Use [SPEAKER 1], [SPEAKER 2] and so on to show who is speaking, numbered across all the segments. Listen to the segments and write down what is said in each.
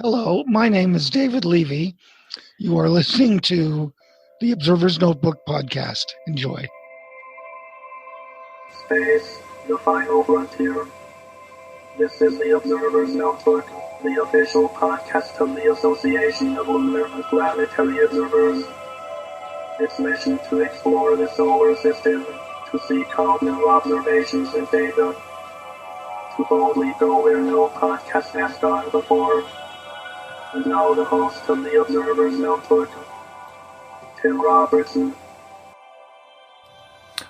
[SPEAKER 1] Hello, my name is David Levy. You are listening to the Observer's Notebook podcast. Enjoy.
[SPEAKER 2] Space, the final frontier. This is the Observer's Notebook, the official podcast of the Association of Lunar and Planetary Observers. Its mission to explore the solar system, to seek out new observations and data, to boldly go where no podcast has gone before. And now the host of the Observer's Notebook, Tim Robertson.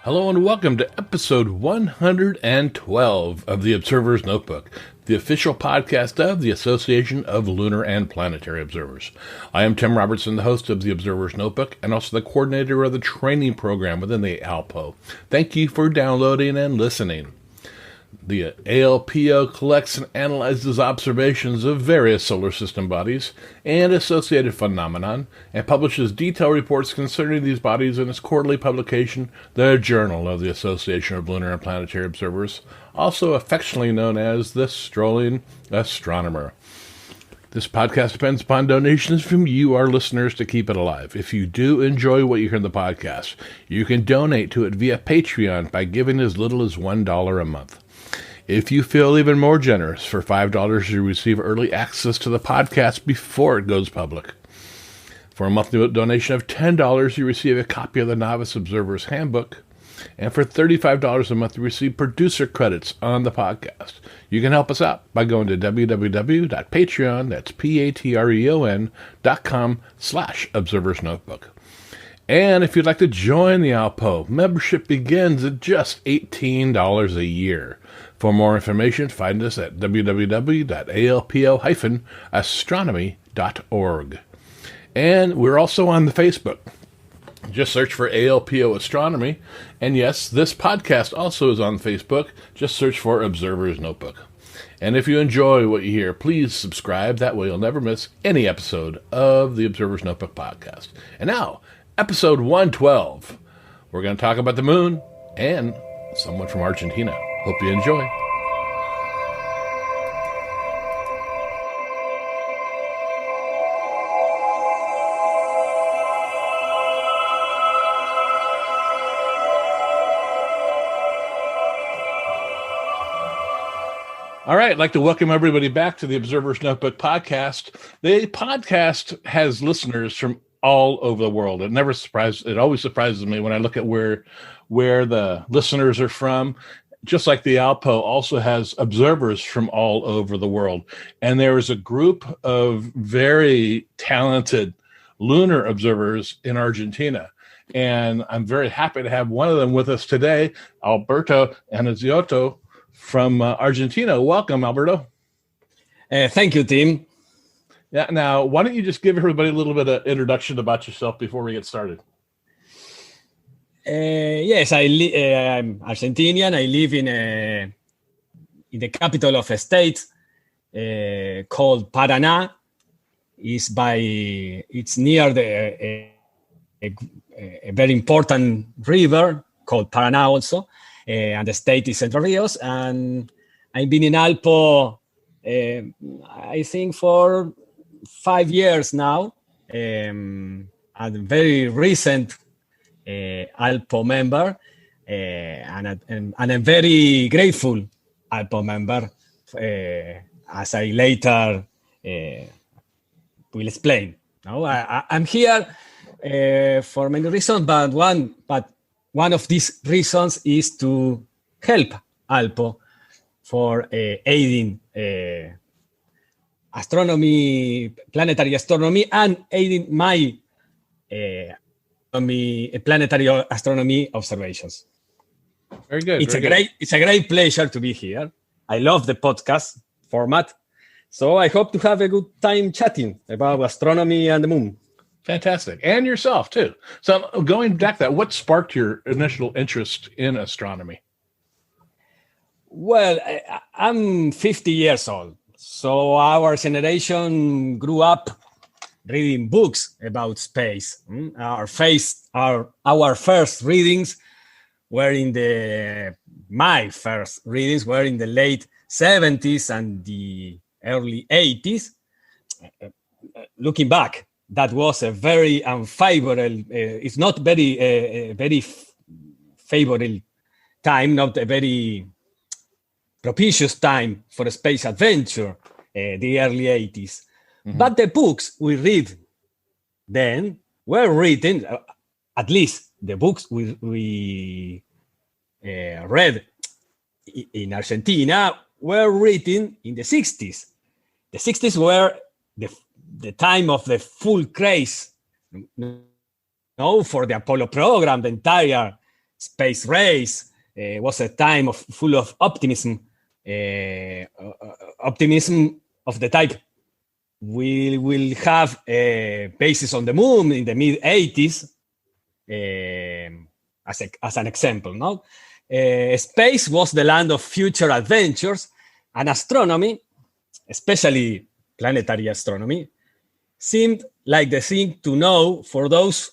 [SPEAKER 3] Hello and welcome to episode 112 of the Observer's Notebook, the official podcast of the Association of Lunar and Planetary Observers. I am Tim Robertson, the host of the Observer's Notebook and also the coordinator of the training program within the ALPO. Thank you for downloading and listening. The ALPO collects and analyzes observations of various solar system bodies and associated phenomena, and publishes detailed reports concerning these bodies in its quarterly publication, the Journal of the Association of Lunar and Planetary Observers, also affectionately known as the Strolling Astronomer. This podcast depends upon donations from you, our listeners, to keep it alive. If you do enjoy what you hear in the podcast, you can donate to it via Patreon by giving as little as $1 a month. If you feel even more generous, for $5 you receive early access to the podcast before it goes public. For a monthly donation of $10, you receive a copy of the Novice Observer's Handbook. And for $35 a month, you receive producer credits on the podcast. You can help us out by going to www.patreon, that's patreon.com/Observer's Notebook. And if you'd like to join the ALPO, membership begins at just $18 a year. For more information, find us at www.alpo-astronomy.org. And we're also on the Facebook. Just search for ALPO Astronomy. And yes, this podcast also is on Facebook. Just search for Observer's Notebook. And if you enjoy what you hear, please subscribe. That way you'll never miss any episode of the Observer's Notebook podcast. And now, episode 112. We're going to talk about the moon and someone from Argentina. Hope you enjoy. All right, I'd like to welcome everybody back to the Observer's Notebook podcast. The podcast has listeners from all over the world. It always surprises me when I look at where the listeners are from. Just like the ALPO also has observers from all over the world. And there is a group of very talented lunar observers in Argentina. And I'm very happy to have one of them with us today, Alberto Anunziato from Argentina. Welcome, Alberto.
[SPEAKER 4] Thank you, Tim.
[SPEAKER 3] Yeah. Now, why don't you just give everybody a little bit of introduction about yourself before we get started?
[SPEAKER 4] Yes, I'm Argentinian. I live in the capital of a state called Paraná. It's near a very important river called Paraná also, and the state is Entre Rios. And I've been in ALPO, I think, for 5 years now. I'm very recent ALPO member, and I'm very grateful ALPO member, as I later will explain. No, I'm here for many reasons, but one of these reasons is to help ALPO for aiding astronomy, planetary astronomy, and aiding my planetary astronomy observations.
[SPEAKER 3] Very good.
[SPEAKER 4] It's a great pleasure to be here. I love the podcast format, so I hope to have a good time chatting about astronomy and the moon.
[SPEAKER 3] Fantastic. And yourself, too. So going back to that, what sparked your initial interest in astronomy?
[SPEAKER 4] Well, I'm 50 years old. So our generation grew up reading books about space. Our first readings were my first readings were in the late 70s and the early 80s. looking back, that was a very unfavorable, it's not very favorable time, not a very propitious time for a space adventure, the early 80s. But the books we read then were written, at least the books we read in Argentina were written in the 60s. The 60s were the time of the full craze, for the Apollo program, the entire space race. Was a time full of optimism, optimism of the type we will have bases on the moon in the mid 80s, as an example. No, space was the land of future adventures, and astronomy, especially planetary astronomy, seemed like the thing to know for those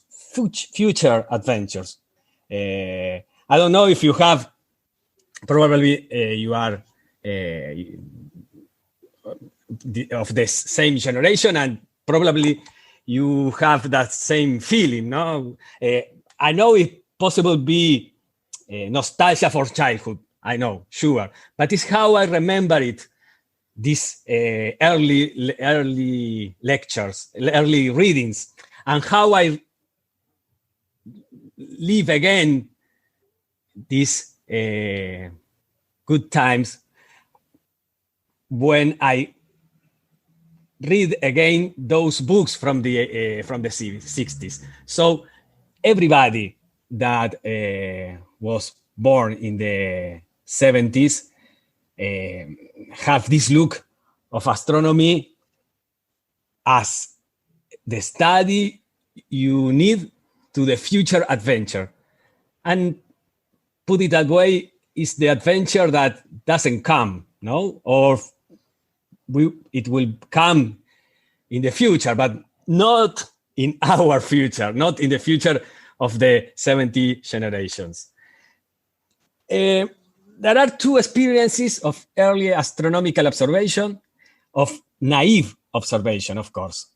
[SPEAKER 4] future adventures. I don't know if you have, probably you are of the same generation, and probably you have that same feeling, no? I know it possible be nostalgia for childhood, I know, sure, but it's how I remember it, these early lectures, early readings, and how I live again these good times when I read again those books from the 60s. So everybody that was born in the 70s have this look of astronomy as the study you need to the future adventure. And put it that way, is the adventure that doesn't come, no? Or it will come in the future, but not in our future, not in the future of the 70 generations. There are two experiences of early astronomical observation, of naive observation, of course.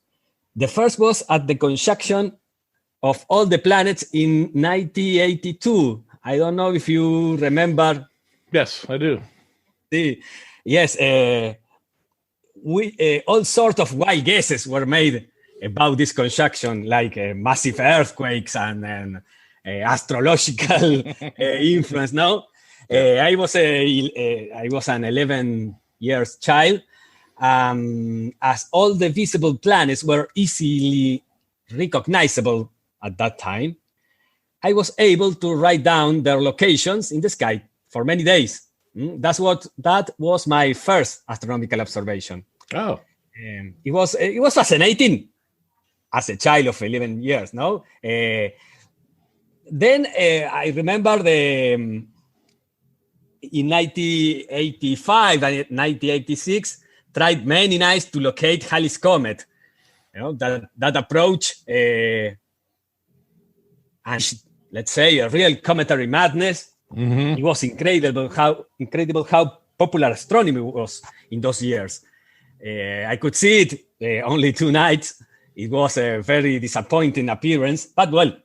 [SPEAKER 4] The first was at the conjunction of all the planets in 1982. I don't know if you remember.
[SPEAKER 3] Yes, I do.
[SPEAKER 4] Yes, all sorts of wild guesses were made about this conjunction, like massive earthquakes and astrological influence. No, I was an 11 years child. As all the visible planets were easily recognizable at that time, I was able to write down their locations in the sky for many days. That was my first astronomical observation.
[SPEAKER 3] Oh,
[SPEAKER 4] it was fascinating as a child of 11 years. No, then I remember in 1985 and 1986 tried many nights to locate Halley's Comet. That approach, and let's say a real cometary madness. It was incredible how popular astronomy was in those years. I could see it only 2 nights. It was a very disappointing appearance, but well,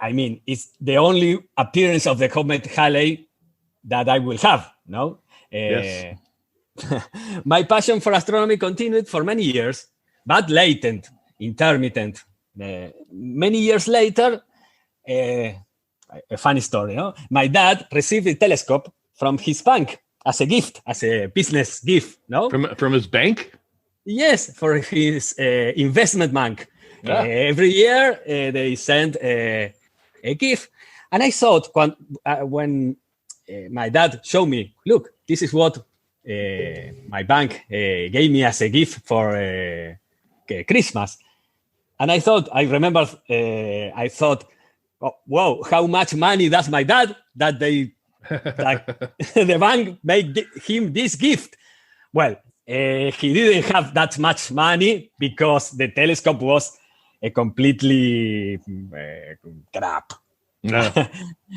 [SPEAKER 4] I mean, it's the only appearance of the comet Halley that I will have. No.
[SPEAKER 3] Yes.
[SPEAKER 4] My passion for astronomy continued for many years, but latent, intermittent. Many years later, a funny story. No? My dad received a telescope from his bank as a gift, as a business gift. No,
[SPEAKER 3] from his bank.
[SPEAKER 4] Yes, for his investment bank.
[SPEAKER 3] Yeah.
[SPEAKER 4] Every year they send a gift, and I thought when my dad showed me, look, this is what my bank gave me as a gift for Christmas. And I thought, oh, wow, how much money does my dad that the bank made him this gift? Well, he didn't have that much money because the telescope was a completely crap.
[SPEAKER 3] No.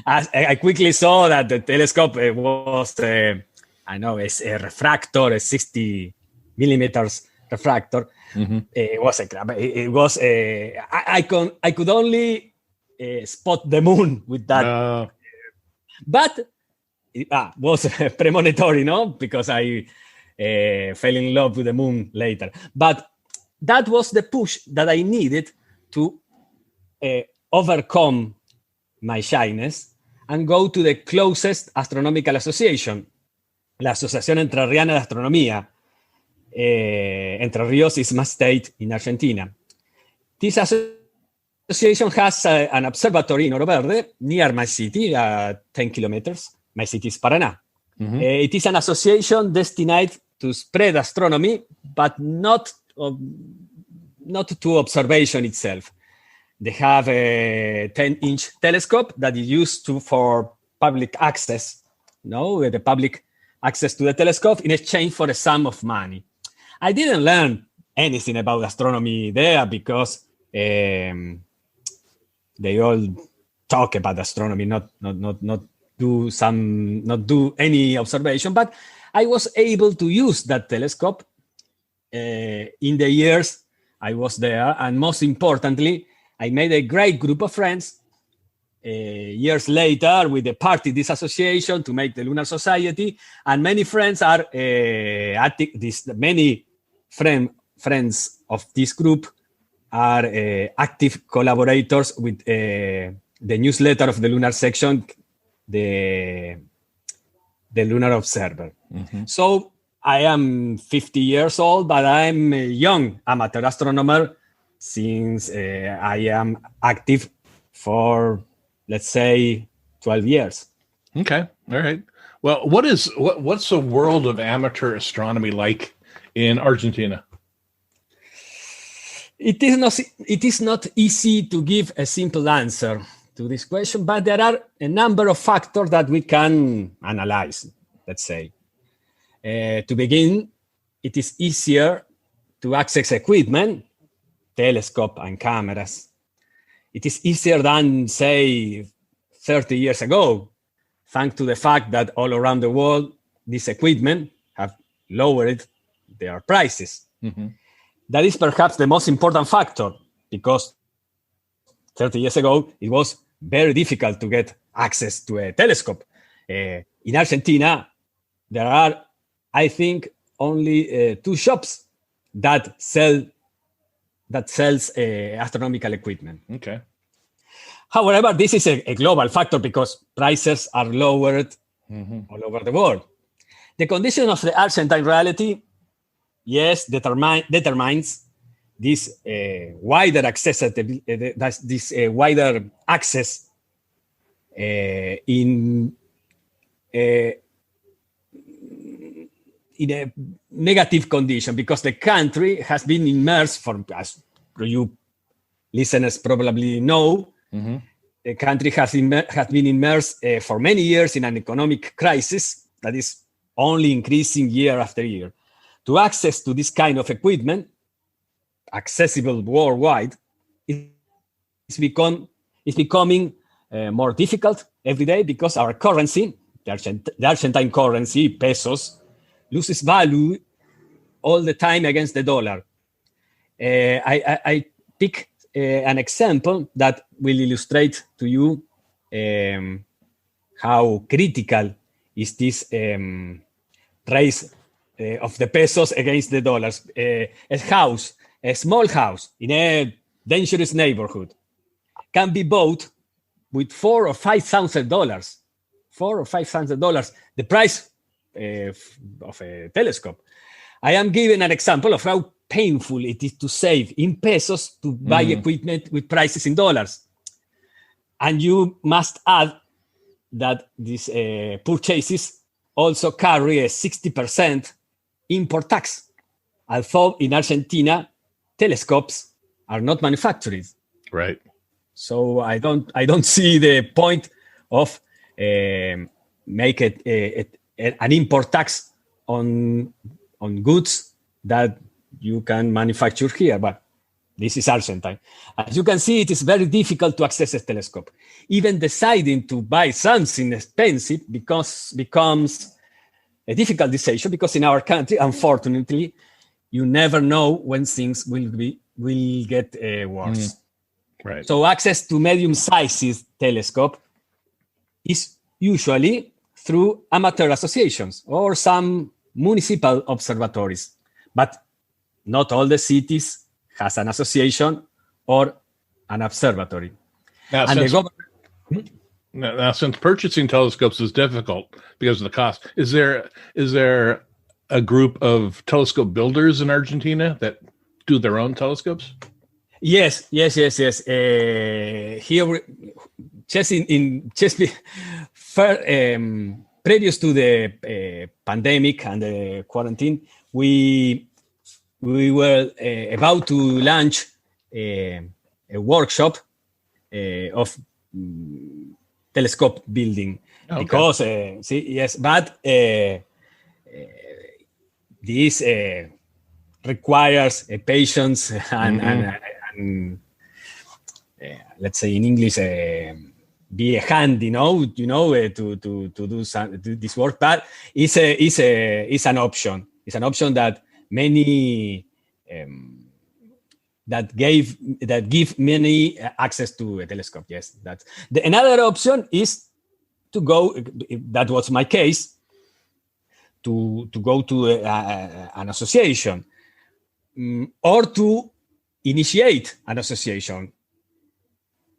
[SPEAKER 4] I quickly saw that the telescope was, it's a refractor, a 60 millimeters refractor. It was a crap. It was I could only spot the moon with that. But it was premonitory, no? Because I fell in love with the moon later. But that was the push that I needed to overcome my shyness and go to the closest astronomical association, la Asociación Entrerriana de Astronomía. Entre Ríos is my state in Argentina. This association has an observatory in Oro Verde near my city, 10 kilometers. My city is Paraná. It is an association destined to spread astronomy, but not to observation itself. They have a 10-inch telescope that is used for public access. No, the public access to the telescope in exchange for a sum of money. I didn't learn anything about astronomy there because they all talk about astronomy, not do any observation. But I was able to use that telescope in the years I was there, and most importantly, I made a great group of friends. Years later, with the party this association to make the Lunar Society, and many friends are many friends of this group are active collaborators with the newsletter of the Lunar Section, the Lunar Observer. So I am 50 years old, but I'm a young amateur astronomer since I am active for, let's say, 12 years.
[SPEAKER 3] Okay. All right. Well, what's the world of amateur astronomy like in Argentina?
[SPEAKER 4] It is not easy to give a simple answer to this question, but there are a number of factors that we can analyze, let's say. To begin, it is easier to access equipment, telescope and cameras. It is easier than, say, 30 years ago, thanks to the fact that all around the world, this equipment have lowered their prices. That is perhaps the most important factor, because 30 years ago, it was very difficult to get access to a telescope. In Argentina, there are, I think, only 2 shops that sells astronomical equipment.
[SPEAKER 3] Okay.
[SPEAKER 4] However, this is a global factor because prices are lowered all over the world. The condition of the Argentine reality, yes, determines this wider access in a negative condition, because the country has been immersed, for, as you listeners probably know, the country has been immersed for many years in an economic crisis that is only increasing year after year. To access to this kind of equipment, accessible worldwide, it's becoming more difficult every day, because our currency, the Argentine currency, pesos, loses value all the time against the dollar. I pick an example that will illustrate to you how critical is this race of the pesos against the dollars. A small house in a dangerous neighborhood can be bought with $4,000 or $5,000. $4,000 or $5,000, the price of a telescope. I am giving an example of how painful it is to save in pesos to buy equipment with prices in dollars. And you must add that these purchases also carry a 60% import tax, although in Argentina, telescopes are not manufactured.
[SPEAKER 3] Right.
[SPEAKER 4] So I don't see the point of make it an import tax on goods that you can manufacture here. But this is Argentine. As you can see, it is very difficult to access a telescope. Even deciding to buy something expensive becomes a difficult decision, because in our country, unfortunately, you never know when things will get worse.
[SPEAKER 3] Right.
[SPEAKER 4] So access to medium-sized telescope is usually through amateur associations or some municipal observatories, but not all the cities has an association or an observatory.
[SPEAKER 3] Now, since purchasing telescopes is difficult because of the cost, is there a group of telescope builders in Argentina that do their own telescopes?
[SPEAKER 4] Yes. Here, previous to the pandemic and the quarantine, we were about to launch a workshop of telescope building. Okay. Because but this requires a patience and let's say in English, be a hand, to do this work. But it's an option. It's an option that many that give many access to a telescope. Yes, another option is to go. That was my case. To go to an association or to initiate an association,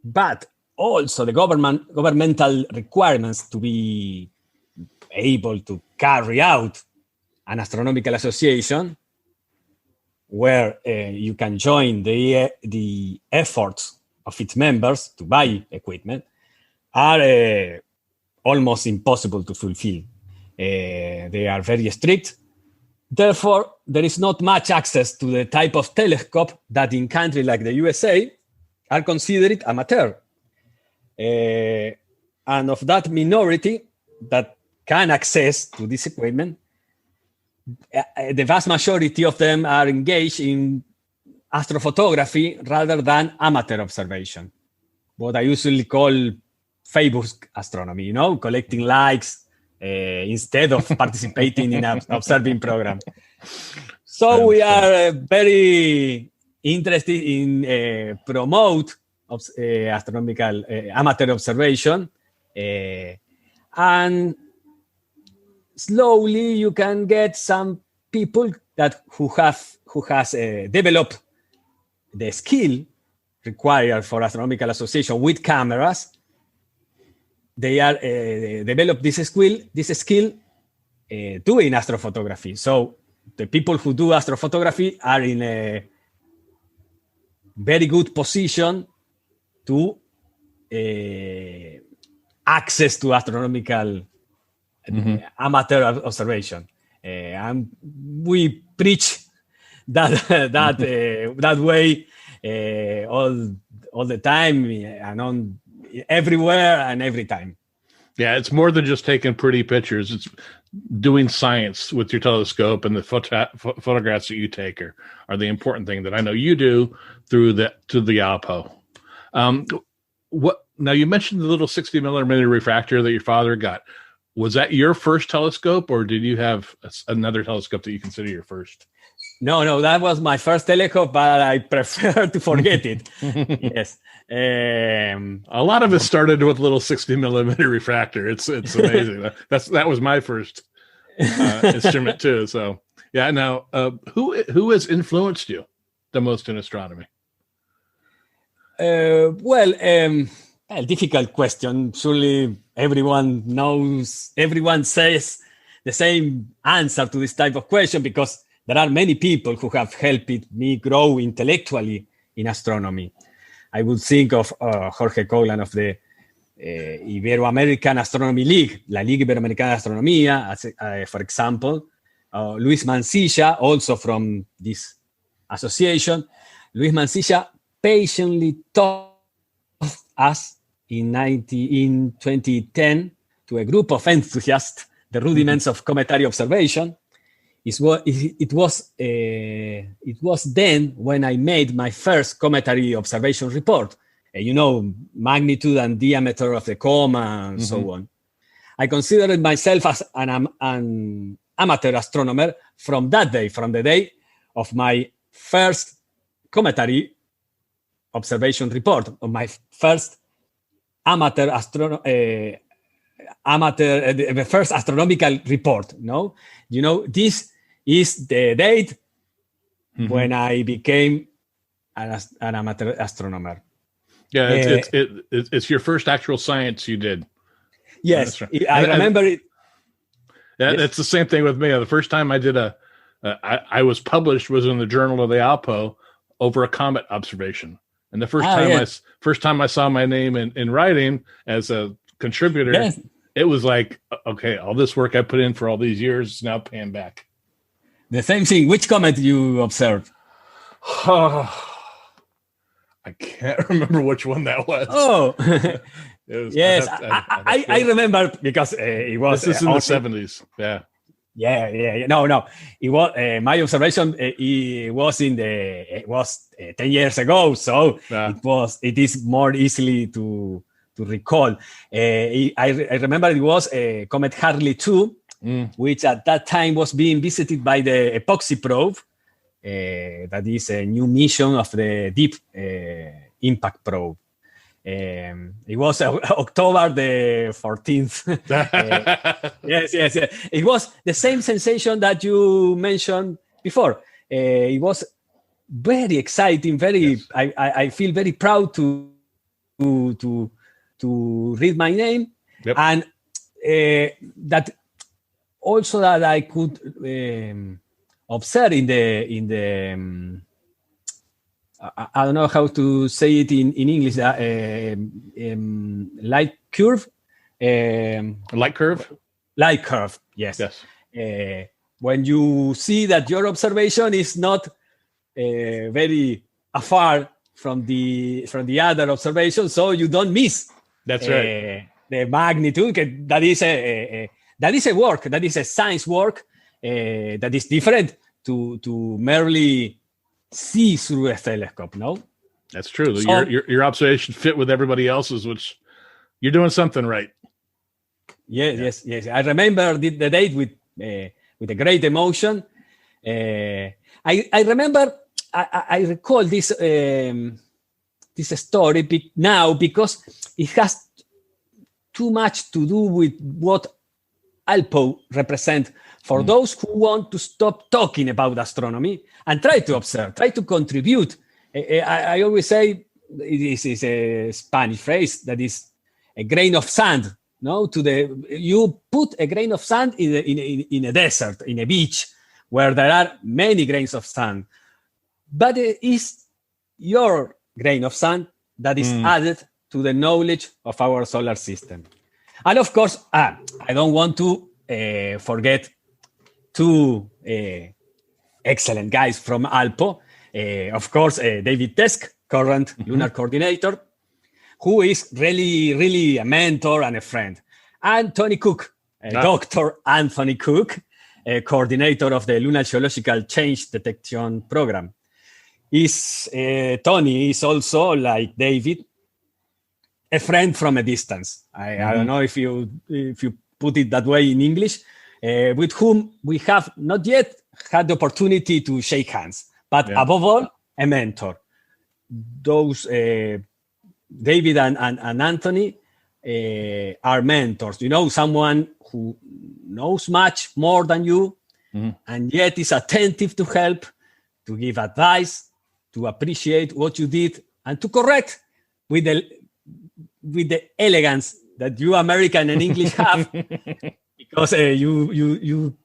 [SPEAKER 4] but also the governmental requirements to be able to carry out an astronomical association where you can join the efforts of its members to buy equipment are almost impossible to fulfill. They are very strict. Therefore, there is not much access to the type of telescope that in countries like the USA are considered amateur. And of that minority that can access to this equipment, the vast majority of them are engaged in astrophotography rather than amateur observation. What I usually call Facebook astronomy, collecting likes instead of participating in an observing program. So we are very interested in promote astronomical amateur observation, and slowly you can get some people who has developed the skill required for astronomical association with cameras. They are develop this skill doing astrophotography. So the people who do astrophotography are in a very good position to access to astronomical amateur observation. And we preach that way all the time and on everywhere and every time.
[SPEAKER 3] Yeah, it's more than just taking pretty pictures. It's doing science with your telescope, and the photographs that you take are the important thing that I know you do to the ALPO. Now you mentioned the little 60 millimeter refractor that your father got. Was that your first telescope, or did you have another telescope that you consider your first?
[SPEAKER 4] No, that was my first telescope, but I prefer to forget it. Yes.
[SPEAKER 3] A lot of it started with little 60 millimeter refractor. It's amazing. that was my first instrument too. So yeah. Now, who has influenced you the most in astronomy?
[SPEAKER 4] A difficult question. Surely everyone says the same answer to this type of question, because there are many people who have helped me grow intellectually in astronomy. I would think of Jorge Coglan of the Ibero-American Astronomy League, La Liga Iberoamericana de Astronomía, for example. Luis Mancilla, also from this association. Luis Mancilla patiently taught us in 2010 to a group of enthusiasts the rudiments of cometary observation. It was then when I made my first cometary observation report. Magnitude and diameter of the coma and so on. I considered myself as an amateur astronomer from that day, from the day of my first cometary observation report, of my first the first astronomical report. No, this is the date when I became an amateur astronomer.
[SPEAKER 3] Yeah, it's your first actual science you did.
[SPEAKER 4] Yes, right. I remember it.
[SPEAKER 3] Yes. That's the same thing with me. The first time I did I was published was in the Journal of the ALPO over a comet observation. And the first time I saw my name in writing as a contributor, it was like, okay, all this work I put in for all these years is now paying back.
[SPEAKER 4] The same thing. Which comet you observed?
[SPEAKER 3] I can't remember which one that was.
[SPEAKER 4] Oh, yes, I remember because it was.
[SPEAKER 3] This is in the 70s. Yeah.
[SPEAKER 4] No. It was my observation. It was 10 years ago, so it is more easily to recall. I remember it was Comet Hartley 2, which at that time was being visited by the epoxy probe. That is a new mission of the Deep Impact probe. It was October the 14th. Yes. It was the same sensation that you mentioned before. It was very exciting. I feel very proud to read my name, and that also that I could observe in the I don't know how to say it in English. Light curve.
[SPEAKER 3] Light curve.
[SPEAKER 4] Light curve. Yes. When you see that your observation is not very afar from the other observation, so you don't miss.
[SPEAKER 3] That's right.
[SPEAKER 4] The magnitude. That is a work. That is a science work that is different to merely see through a telescope. No,
[SPEAKER 3] that's true. So, your observation fit with everybody else's, which you're doing something right.
[SPEAKER 4] Yes. I remember the date with a great emotion. I remember. I recall this story now because it has too much to do with what ALPO represent for those who want to stop talking about astronomy and try to observe, try to contribute. I always say this is a Spanish phrase that is a grain of sand. No, you put a grain of sand in a desert, in a beach where there are many grains of sand, but it is your grain of sand that is added to the knowledge of our solar system. And of course, I don't want to forget two excellent guys from ALPO. Of course, David Tesk, current lunar coordinator, who is really, really a mentor and a friend. And Tony Cook, Dr. Anthony Cook, coordinator of the Lunar Geological Change Detection Program. Tony is also, like David, a friend from a distance. I don't know if you put it that way in English, with whom we have not yet had the opportunity to shake hands, but above all, a mentor. Those David and Anthony are mentors. Someone who knows much more than you, and yet is attentive to help, to give advice, to appreciate what you did, and to correct with the elegance that you American and English have, because you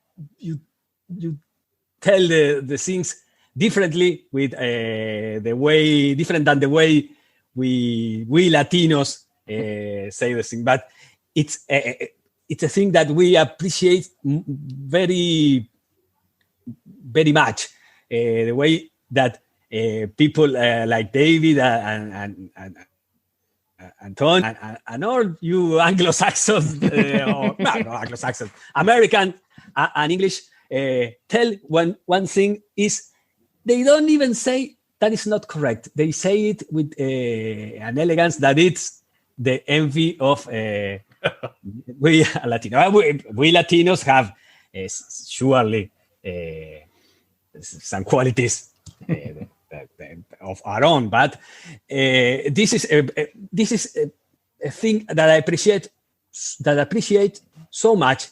[SPEAKER 4] tell the things differently with the way different than the way we Latinos say the thing. But it's a thing that we appreciate very, very much. The way that people like David and Tony and all you Anglo-Saxons, or no Anglo-Saxons, American and English, tell one thing is they don't even say that is not correct. They say it with an elegance that it's the envy of we Latinos. We Latinos have surely some qualities of our own. But this is a thing that I appreciate so much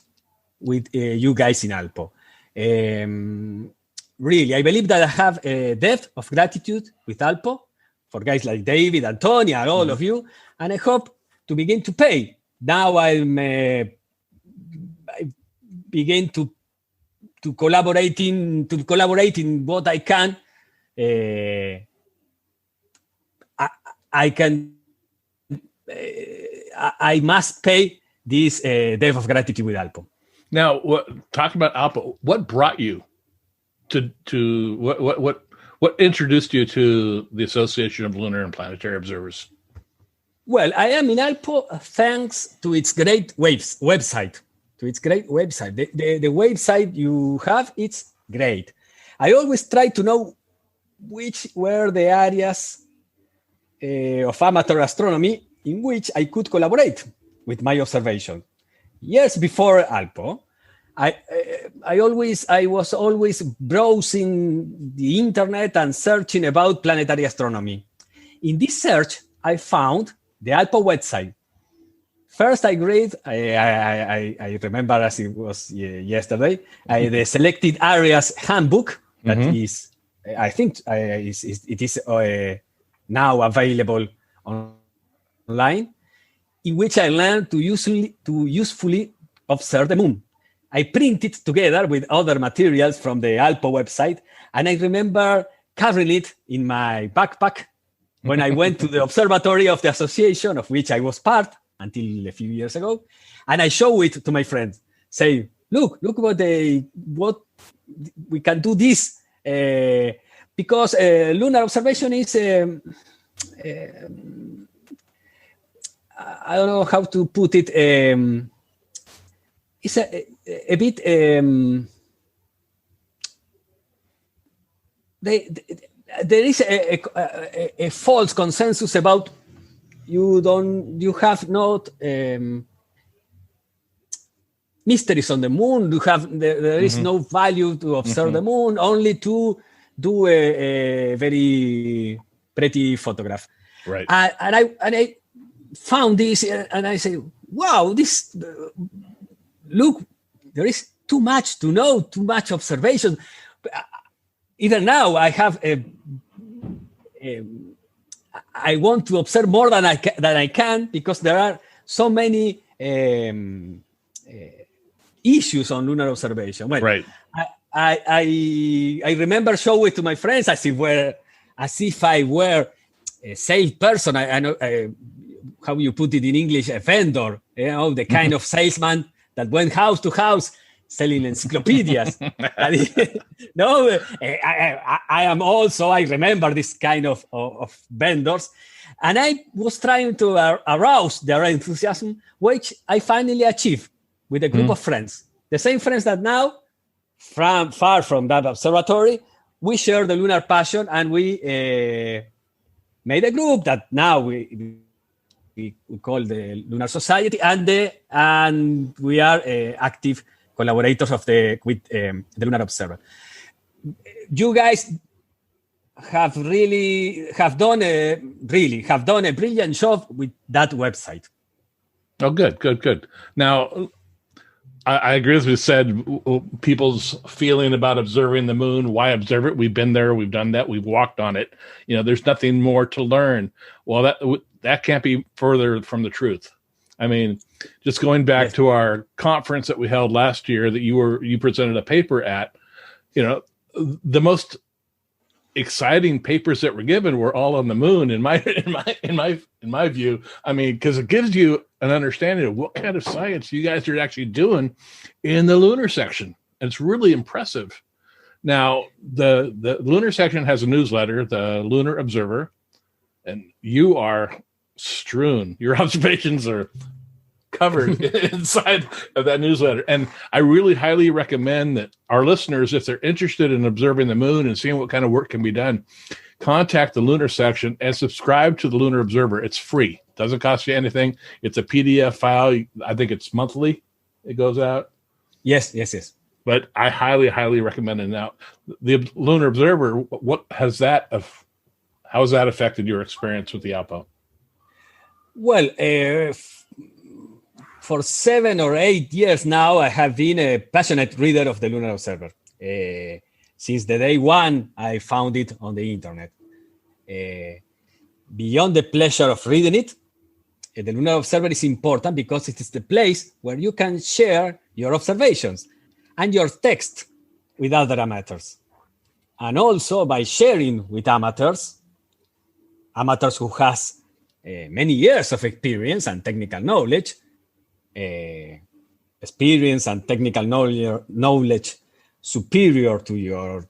[SPEAKER 4] with you guys in ALPO. Really, I believe that I have a depth of gratitude with ALPO for guys like David, Antonia, and all of you, and I hope to begin to pay. Now I begin to collaborate in what I can. I must pay this debt of gratitude with ALPO.
[SPEAKER 3] Now, talking about ALPO, what brought you to what introduced you to the Association of Lunar and Planetary Observers?
[SPEAKER 4] Well, I am in ALPO thanks to its great website. The website you have, it's great. I always try to know which were the areas of amateur astronomy in which I could collaborate with my observation. Years before ALPO, I was always browsing the internet and searching about planetary astronomy. In this search, I found the ALPO website. First, I read, I remember as it was yesterday, the Selected Areas Handbook that is, I think it is now available online, in which I learned to usefully observe the moon. I printed together with other materials from the ALPO website, and I remember carrying it in my backpack when I went to the observatory of the association of which I was part until a few years ago, and I show it to my friends, say, look what we can do this, because lunar observation is, I don't know how to put it, it's a bit, there is a false consensus about you have not mysteries on the moon. There is no value to observe the moon, only to do a very pretty photograph.
[SPEAKER 3] Right.
[SPEAKER 4] And I found this, and I say, wow, this look, there is too much to know, too much observation. Even now, I have I want to observe more than I can because there are so many issues on lunar observation. Well,
[SPEAKER 3] right.
[SPEAKER 4] I remember showing it to my friends as if I were a salesperson. I know how you put it in English, a vendor. You know, the kind of salesman that went house to house selling encyclopedias. No, I am also, I remember this kind of vendors. And I was trying to arouse their enthusiasm, which I finally achieved with a group of friends. The same friends that now, far from that observatory, we share the lunar passion, and we made a group that now we call the Lunar Society, and we are active collaborators with the Lunar Observer. You guys have done a brilliant job with that website.
[SPEAKER 3] Oh, good. Now, I agree with what you said. People's feeling about observing the moon. Why observe it? We've been there. We've done that. We've walked on it. There's nothing more to learn. Well, that can't be further from the truth. I mean, just going back to our conference that we held last year that you presented a paper at, the most exciting papers that were given were all on the moon in my view. I mean, because it gives you an understanding of what kind of science you guys are actually doing in the lunar section. And it's really impressive. Now, the lunar section has a newsletter, the Lunar Observer, and you are strewn. Your observations are covered inside of that newsletter. And I really highly recommend that our listeners, if they're interested in observing the moon and seeing what kind of work can be done, contact the Lunar Section and subscribe to the Lunar Observer. It's free. It doesn't cost you anything. It's a PDF file. I think it's monthly it goes out.
[SPEAKER 4] Yes.
[SPEAKER 3] but I highly, highly recommend it. Now, the Lunar Observer, how has that affected your experience with the ALPO?
[SPEAKER 4] Well, for 7 or 8 years now, I have been a passionate reader of the Lunar Observer. Since the day one, I found it on the internet. Beyond the pleasure of reading it, the Lunar Observer is important because it is the place where you can share your observations and your text with other amateurs. And also by sharing with amateurs who has many years of experience and technical knowledge, knowledge superior to your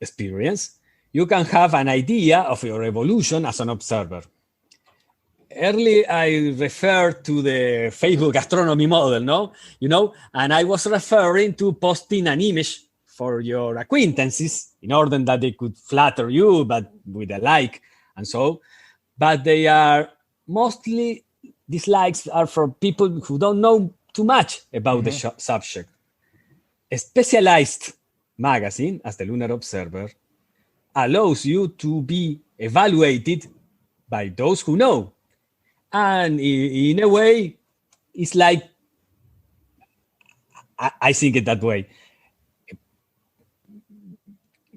[SPEAKER 4] experience, you can have an idea of your evolution as an observer. Early, I referred to the Facebook astronomy model, and I was referring to posting an image for your acquaintances in order that they could flatter you, but with a like and so. But these likes are for people who don't know too much about the subject. A specialized magazine, as the Lunar Observer, allows you to be evaluated by those who know. And in a way, it's like, I think it that way.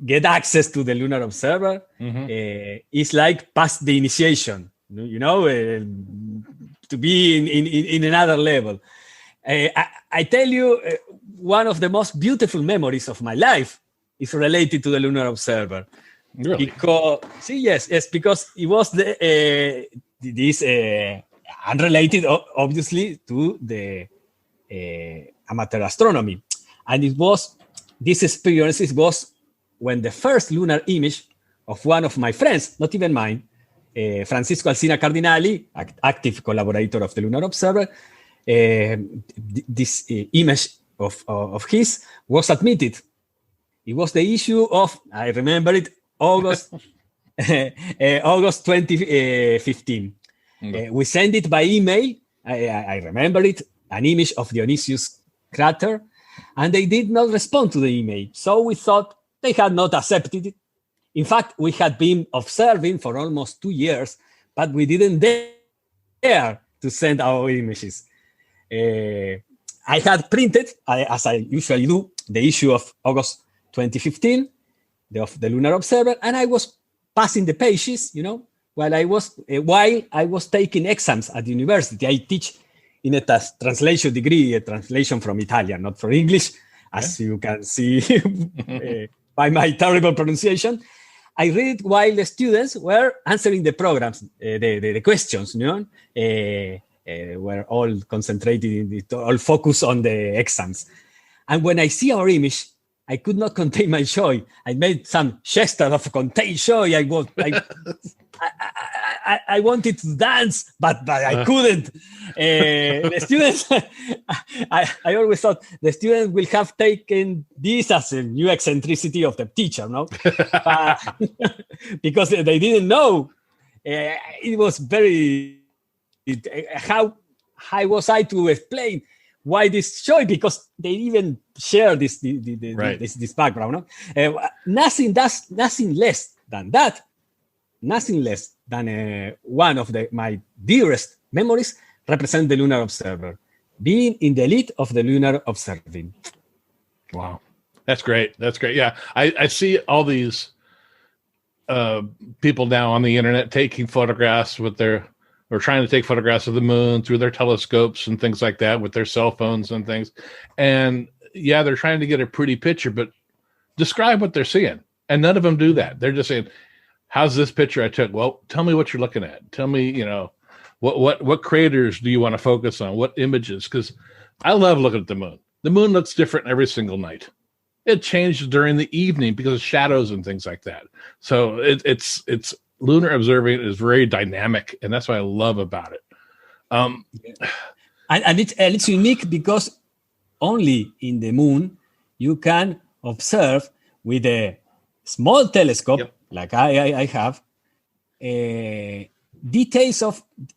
[SPEAKER 4] Get access to the Lunar Observer is like pass the initiation, to be in another level. I tell you, one of the most beautiful memories of my life is related to the Lunar Observer.
[SPEAKER 3] Really?
[SPEAKER 4] Because it was unrelated, obviously, to the amateur astronomy. And this experience was when the first lunar image of one of my friends, not even mine, Francisco Alsina Cardinali, active collaborator of the Lunar Observer, this image of his was admitted. It was the issue of, I remember it, August 2015. We sent it by email. I remember it, an image of Dionysius crater, and they did not respond to the email. So we thought they had not accepted it. In fact, we had been observing for almost 2 years, but we didn't dare to send our images. I had printed, as I usually do, the issue of August 2015 of the Lunar Observer, and I was passing the pages, while I was taking exams at the university. I teach in a translation degree, a translation from Italian, not from English, as you can see by my terrible pronunciation. I read it while the students were answering the programs, the questions, were all concentrated, all focused on the exams. And when I see our image, I could not contain my joy. I made some gesture of contain joy. I wanted to dance, but I couldn't. The students, I always thought the students will have taken this as a new eccentricity of the teacher, because they didn't know. It was how was I to explain why this joy? Because they even share this background. Nothing less than that. Nothing less than one of my dearest memories represent the Lunar Observer, being in the elite of the lunar observing.
[SPEAKER 3] Wow, that's great. That's great. Yeah, I see all these people now on the internet taking photographs or trying to take photographs of the moon through their telescopes and things like that with their cell phones and things. And yeah, they're trying to get a pretty picture, but describe what they're seeing. And none of them do that. They're just saying, how's this picture I took? Well, tell me what you're looking at. Tell me, what craters do you want to focus on? What images? Because I love looking at the moon. The moon looks different every single night. It changes during the evening because of shadows and things like that. So it's lunar observing is very dynamic, and that's what I love about it.
[SPEAKER 4] And it's unique because only in the moon you can observe with a small telescope, like I have,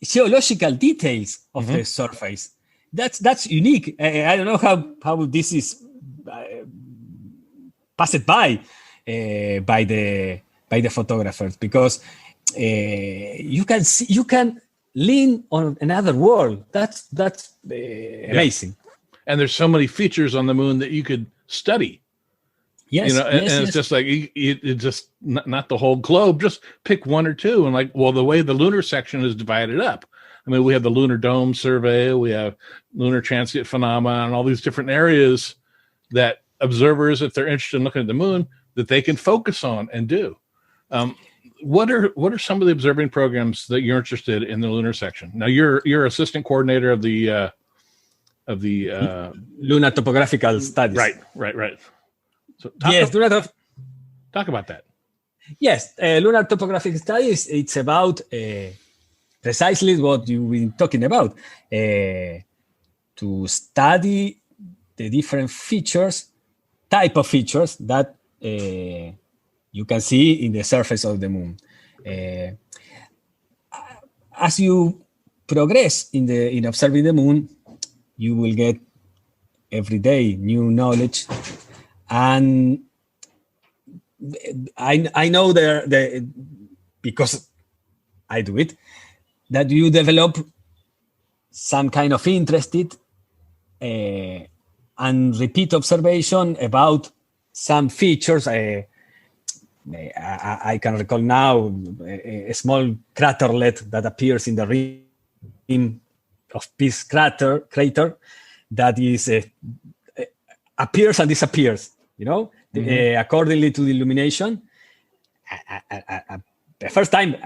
[SPEAKER 4] geological details of the surface. That's unique. I don't know how this is passed by the photographers, because you can lean on another world. That's amazing.
[SPEAKER 3] And there's so many features on the moon that you could study.
[SPEAKER 4] Yes,
[SPEAKER 3] it's just like it just not the whole globe. Just pick one or two, and the way the lunar section is divided up. I mean, we have the lunar dome survey, we have lunar transient phenomena, and all these different areas that observers, if they're interested in looking at the moon, that they can focus on and do. What are some of the observing programs that you're interested in the lunar section? Now, you're assistant coordinator of the
[SPEAKER 4] lunar topographical studies.
[SPEAKER 3] Right. So talk about that.
[SPEAKER 4] Yes, lunar topographic studies. It's about precisely what you've been talking about. To study the different type of features that you can see in the surface of the moon. As you progress in observing the moon, you will get every day new knowledge, and I know because I do it, that you develop some kind of interested and repeat observation about some features. I can recall now a small craterlet that appears in the rim of Peace crater that is appears and disappears. Accordingly to the illumination. The first time,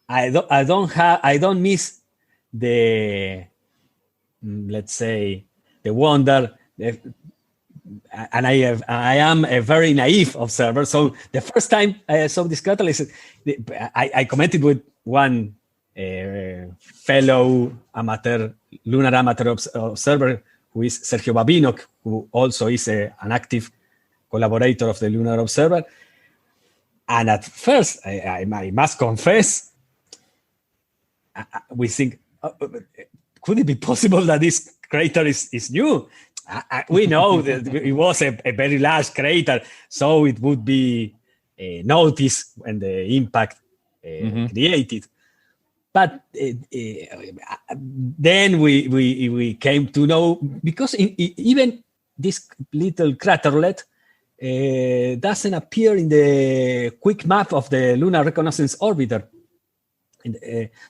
[SPEAKER 4] I don't miss the, let's say, the wonder. And I am a very naive observer. So the first time I saw this catalyst, I commented with one fellow lunar amateur observer, who is Sergio Babino, who also is an active collaborator of the Lunar Observer. And at first, I must confess, we think, could it be possible that this crater is new? We know that it was a very large crater, so it would be noticed when the impact created. But then we came to know, because even this little craterlet doesn't appear in the quick map of the Lunar Reconnaissance Orbiter.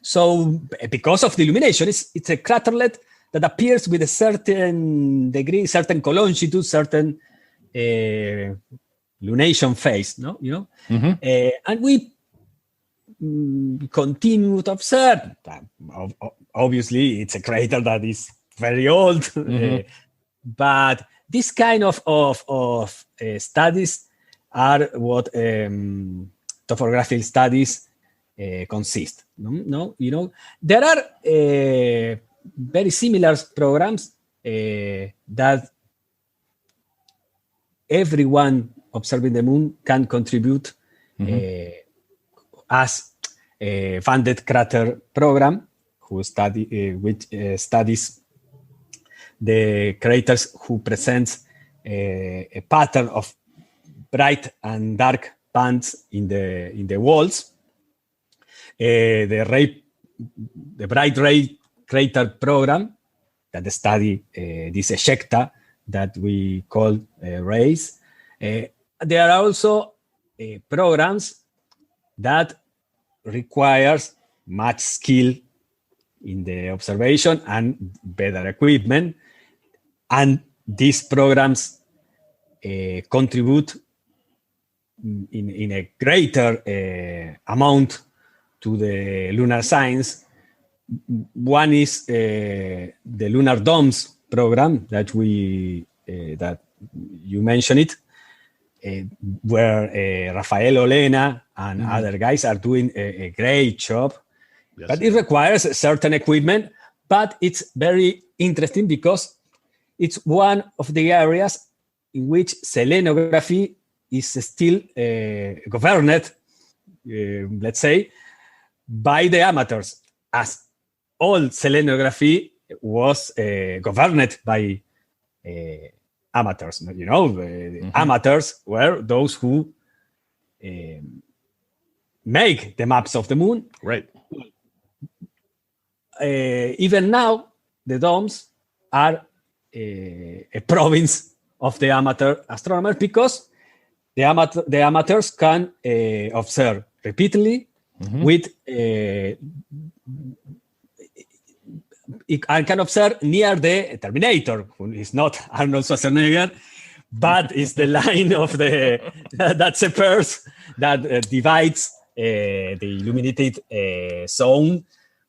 [SPEAKER 4] So because of the illumination, it's a craterlet that appears with a certain degree, certain colongitude, certain lunation phase, and we continue to observe. Obviously, it's a crater that is very old, but this kind of studies are what topographic studies consist. There are very similar programs that everyone observing the moon can contribute as a funded crater program, which studies the craters who presents a pattern of bright and dark bands in the walls. The bright ray crater program that study this ejecta that we call rays. There are also programs that requires much skill in the observation and better equipment, and these programs contribute in a greater amount to the lunar science. One is the Lunar Domes program that that you mentioned it, where Rafael Olena and other guys are doing a great job. Yes. But it requires a certain equipment, but it's very interesting because it's one of the areas in which selenography is still governed, let's say, by the amateurs, as all selenography was governed by amateurs. The amateurs were those who make the maps of the moon.
[SPEAKER 3] Right.
[SPEAKER 4] Even now, the domes are a province of the amateur astronomers because the amateurs can observe repeatedly with I can observe near the Terminator, who is not Arnold Schwarzenegger, but is the line of that's a purse that divides the illuminated zone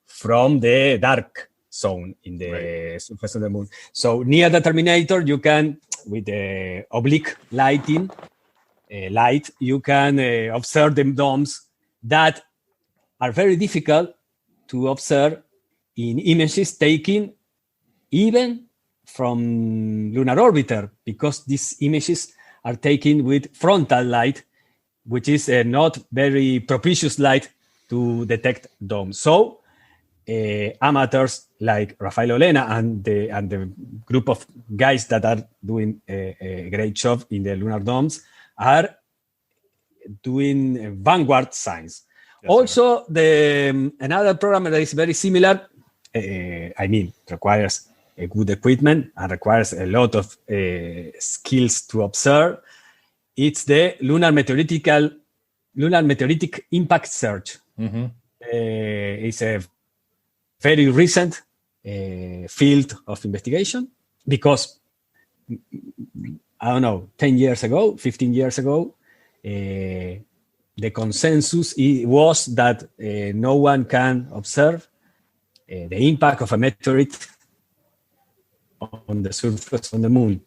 [SPEAKER 4] from the dark zone in the surface of the moon. So near the Terminator, you can, with the oblique light, you can observe the domes that are very difficult to observe in images taken even from lunar orbiter, because these images are taken with frontal light, which is not very propitious light to detect domes. So amateurs like Rafael Olena and the group of guys that are doing a great job in the lunar domes are doing vanguard science. Yes, also, another program that is very similar, requires a good equipment and requires a lot of skills to observe. It's the Lunar Meteoritic Impact Search. It's a very recent field of investigation because, 10 years ago, 15 years ago, the consensus was that no one can observe the impact of a meteorite on the surface of the moon.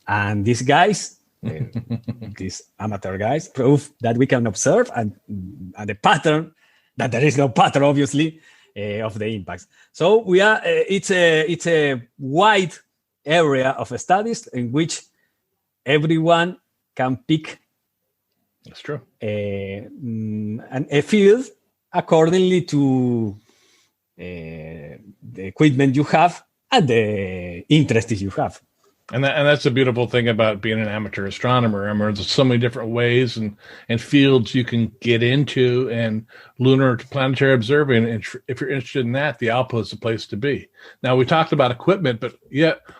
[SPEAKER 4] And these guys, these amateur guys, prove that we can observe and the pattern, that there is no pattern, obviously, of the impacts. So we are. It's a wide area of studies in which everyone can pick.
[SPEAKER 3] That's true.
[SPEAKER 4] And a field accordingly to the equipment you have and the interests you have.
[SPEAKER 3] And that's a beautiful thing about being an amateur astronomer. I mean, there's so many different ways and fields you can get into, and lunar planetary observing. And if you're interested in that, the ALPO is the place to be. Now, we talked about equipment, but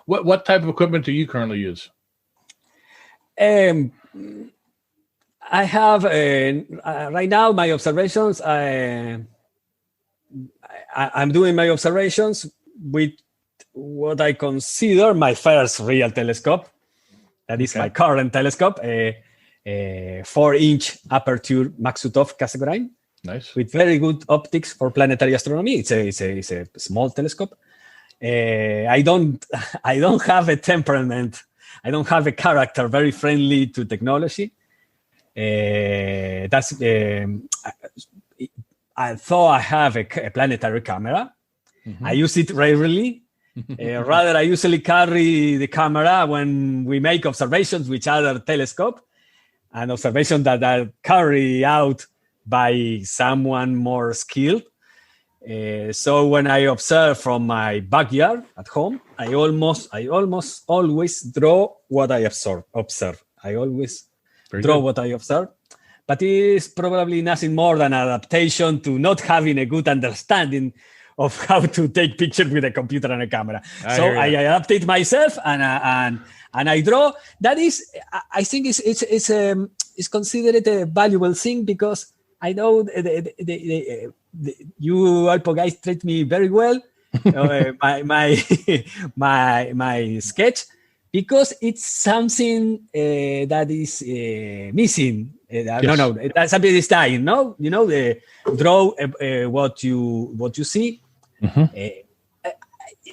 [SPEAKER 3] what type of equipment do you currently use?
[SPEAKER 4] I have right now my observations. I'm doing my observations with what I consider my first real telescope. That is my current telescope, a 4-inch aperture Maksutov Cassegrain.
[SPEAKER 3] Nice. With
[SPEAKER 4] very good optics for planetary astronomy. It's a small telescope. I don't have a temperament. I don't have a character very friendly to technology. I thought I have a planetary camera. I use it rarely. Rather, I usually carry the camera when we make observations with other telescope, and observations that are carried out by someone more skilled. So when I observe from my backyard at home, I almost always draw what I observe. I always draw what I observe. But it is probably nothing more than adaptation to not having a good understanding of how to take pictures with a computer and a camera. I adapt it myself and I draw. That is, I think it's considered a valuable thing because I know you ALPO guys treat me very well. my sketch, because it's something that is missing. No, that's something is dying. No, the draw what you see.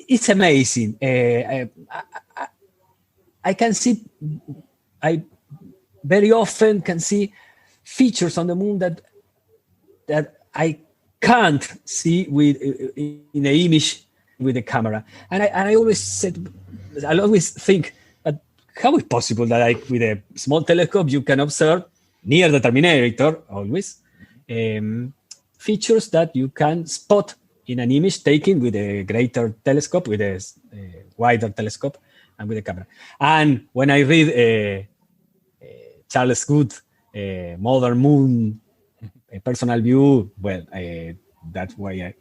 [SPEAKER 4] It's amazing. I can see. I very often can see features on the moon that I can't see in the image with the camera. And I always think that how is it possible that with a small telescope you can observe near the Terminator always features that you can spot in an image taken with a greater telescope, with a wider telescope, and with the camera. And when I read Charles Good, Modern Moon, a Personal View, well, that's why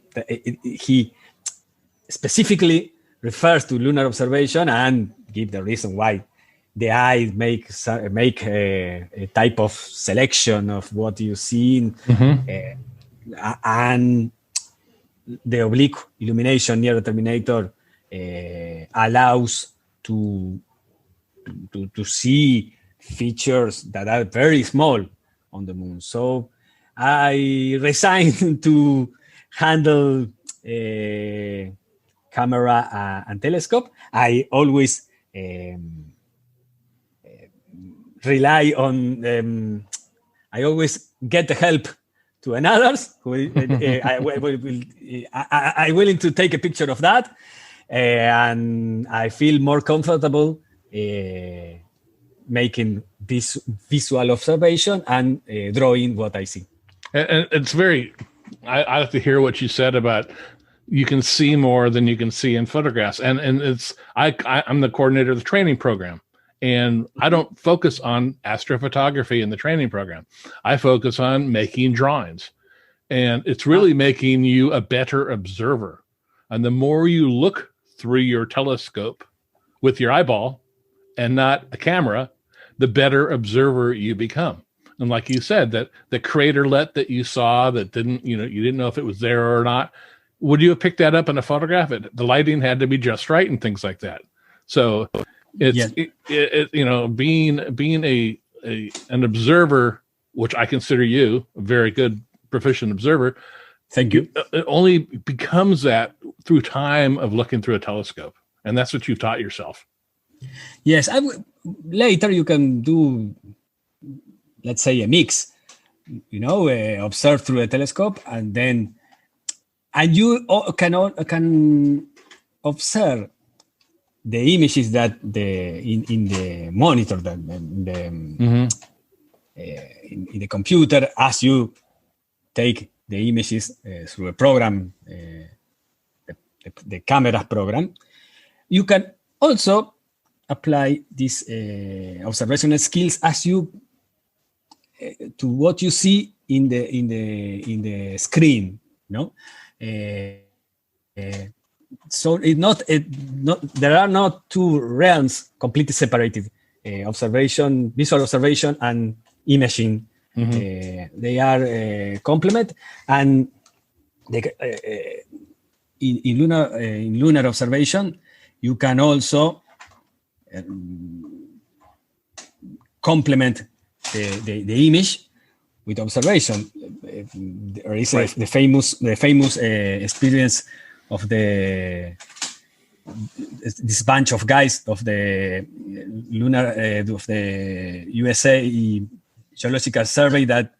[SPEAKER 4] he specifically refers to lunar observation and give the reason why the eye make a type of selection of what you see, and the oblique illumination near the terminator allows to see features that are very small on the moon. So I resigned to handle camera and telescope. I always rely on, I always get the help to others who I willing to take a picture of that, and I feel more comfortable making this visual observation and drawing what I see.
[SPEAKER 3] And it's very, I like to hear what you said about you can see more than you can see in photographs. And it's, I'm the coordinator of the training program, and I don't focus on astrophotography in the training program. I focus on making drawings, and it's really making you a better observer. And the more you look through your telescope with your eyeball and not a camera, the better observer you become. And like you said, that the craterlet that you saw that didn't, you didn't know if it was there or not, would you have picked that up in a photograph? The lighting had to be just right and things like that. So it's, being an observer, which I consider you a very good proficient observer.
[SPEAKER 4] Thank you.
[SPEAKER 3] It only becomes that through time of looking through a telescope. And that's what you've taught yourself.
[SPEAKER 4] Yes. Later you can do, let's say, a mix, observe through a telescope, and you can observe the images that in the monitor, in the computer, as you take the images through a program, the camera program. You can also apply these observational skills as you to what you see in the screen, so there are not two realms completely separated: visual observation and imaging. They are complement, and in lunar observation, you can also complement the image with observation. There is the famous experience of this bunch of guys of the lunar of the USA Geological Survey that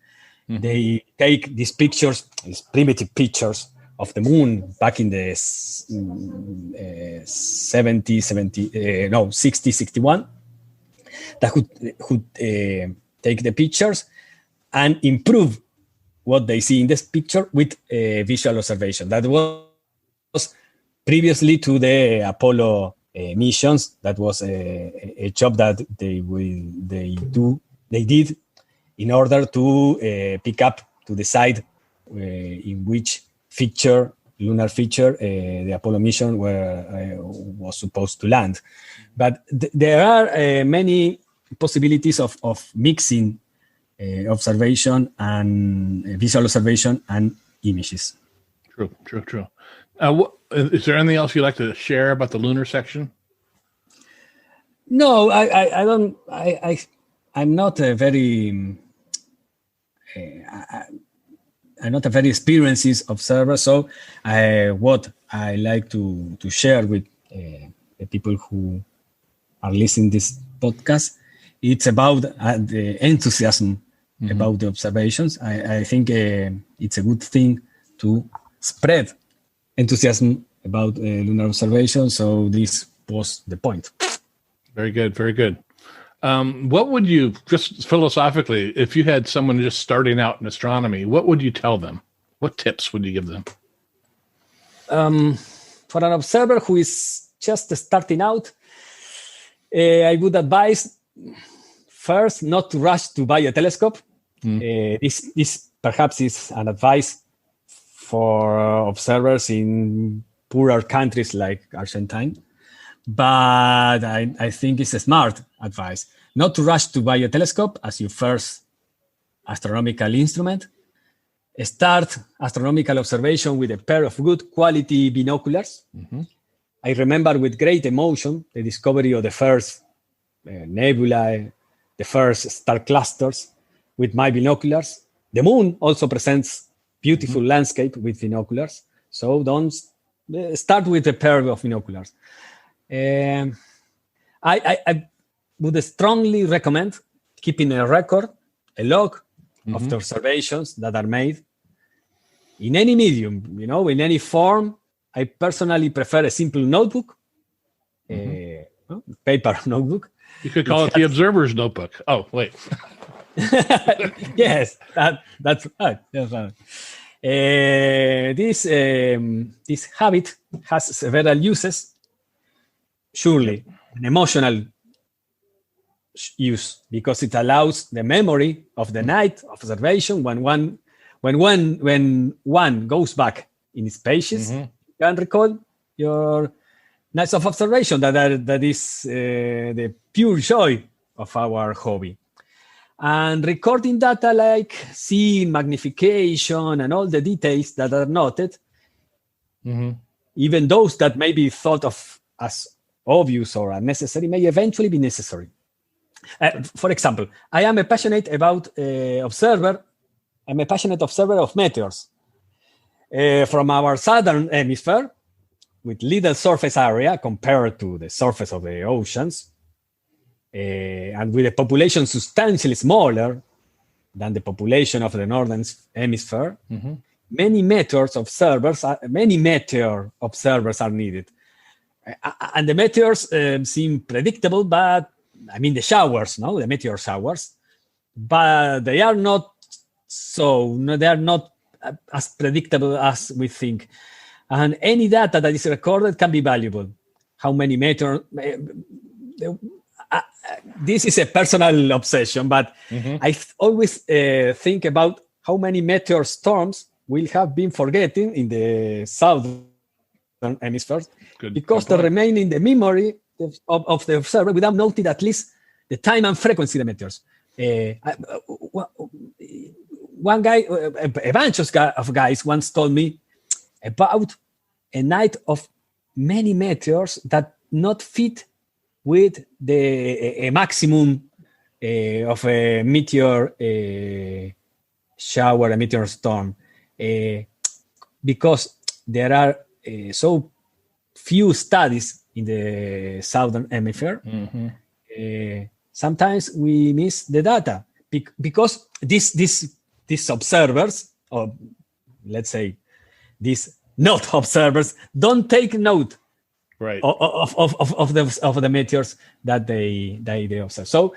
[SPEAKER 4] they take these pictures, these primitive pictures of the moon back in the 60, 61, that could take the pictures and improve what they see in this picture with visual observation. That was previously to the Apollo missions. That was a job that they did in order to pick up, to decide in which lunar feature the Apollo mission was supposed to land. But there are many possibilities of mixing observation and visual observation and images.
[SPEAKER 3] True. Is there anything else you'd like to share about the lunar section?
[SPEAKER 4] No, I don't. I'm not a very. I'm not a very experienced observer, so what I like to share with the people who are listening to this podcast, it's about the enthusiasm about the observations. I think it's a good thing to spread enthusiasm about lunar observation. So this was the point.
[SPEAKER 3] Very good, very good. What would you, just philosophically, if you had someone just starting out in astronomy, what would you tell them? What tips would you give them?
[SPEAKER 4] For an observer who is just starting out, I would advise first not to rush to buy a telescope. This perhaps is an advice for observers in poorer countries like Argentina, but I think it's a smart advice not to rush to buy a telescope as your first astronomical instrument. Start astronomical observation with a pair of good quality binoculars. I remember with great emotion the discovery of the first nebula, the first star clusters with my binoculars. The moon also presents beautiful landscape with binoculars. So don't start with a pair of binoculars. I would strongly recommend keeping a record, a log of the observations that are made in any medium, in any form. I personally prefer a simple notebook, paper notebook.
[SPEAKER 3] You could call it the observer's notebook. Oh, wait.
[SPEAKER 4] Yes, that's right. That's right. This habit has several uses. Surely, an emotional use, because it allows the memory of the night observation when one goes back in its pages. You can recall your nights of observation. That is the pure joy of our hobby. And recording data like scene, magnification, and all the details that are noted, even those that may be thought of as obvious or unnecessary, may eventually be necessary. For example, I am a passionate observer of meteors from our southern hemisphere, with little surface area compared to the surface of the oceans, and with a population substantially smaller than the population of the northern hemisphere. Many meteor observers are needed. And the meteors seem predictable, but I mean the showers, the meteor showers, but they are not as predictable as we think. And any data that is recorded can be valuable. How many meteors? This is a personal obsession, but I always think about how many meteor storms will have been forgotten in the southern hemisphere, because they remain in the memory of the observer without noting at least the time and frequency of the meteors. One guy, a bunch of guys once told me about a night of many meteors that not fit with a maximum of a meteor shower, a meteor storm, because there are so few studies in the southern hemisphere. Sometimes we miss the data because these observers, or let's say these not observers, don't take note of the meteors that they observe. So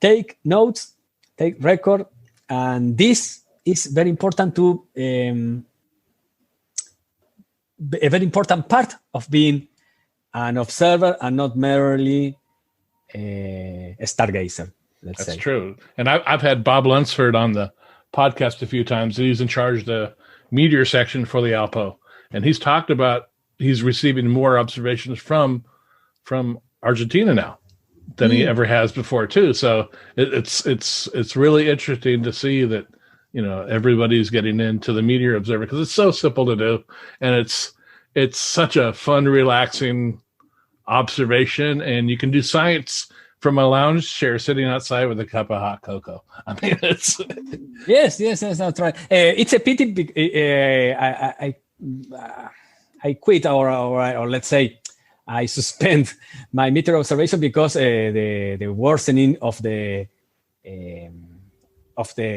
[SPEAKER 4] take notes, take record, and this is very important to a very important part of being an observer and not merely a stargazer. That's
[SPEAKER 3] true. And I've had Bob Lunsford on the podcast a few times. He's in charge of the meteor section for the ALPO, and he's talked about he's receiving more observations from Argentina now than he ever has before too. So it's really interesting to see that everybody's getting into the meteor observer, because it's so simple to do, and it's such a fun, relaxing observation, and you can do science from a lounge chair sitting outside with a cup of hot cocoa. I mean, it's
[SPEAKER 4] yes, that's right. It's a pity. I quit, or let's say, I suspend my meteor observation because the worsening of the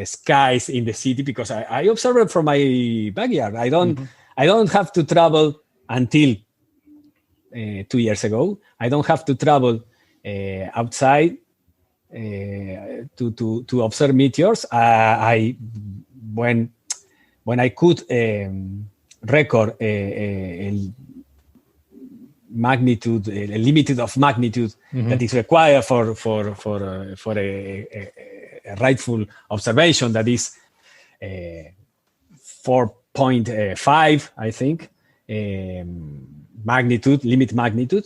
[SPEAKER 4] skies in the city. Because I observe it from my backyard. I don't have to travel until 2 years ago. I don't have to travel outside to observe meteors. When I could record magnitude, limited of magnitude that is required for a rightful observation, that is 4.5, I think, magnitude, limit magnitude.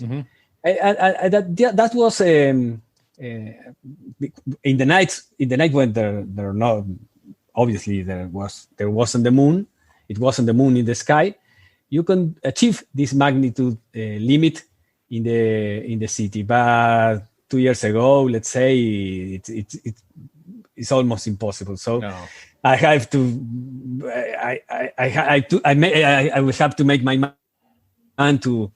[SPEAKER 4] That was in the night when there no, obviously there wasn't the moon. It wasn't the moon in the sky. You can achieve this magnitude limit in the city, but 2 years ago, let's say, it's almost impossible. So no. I have to. I will have to make my mind to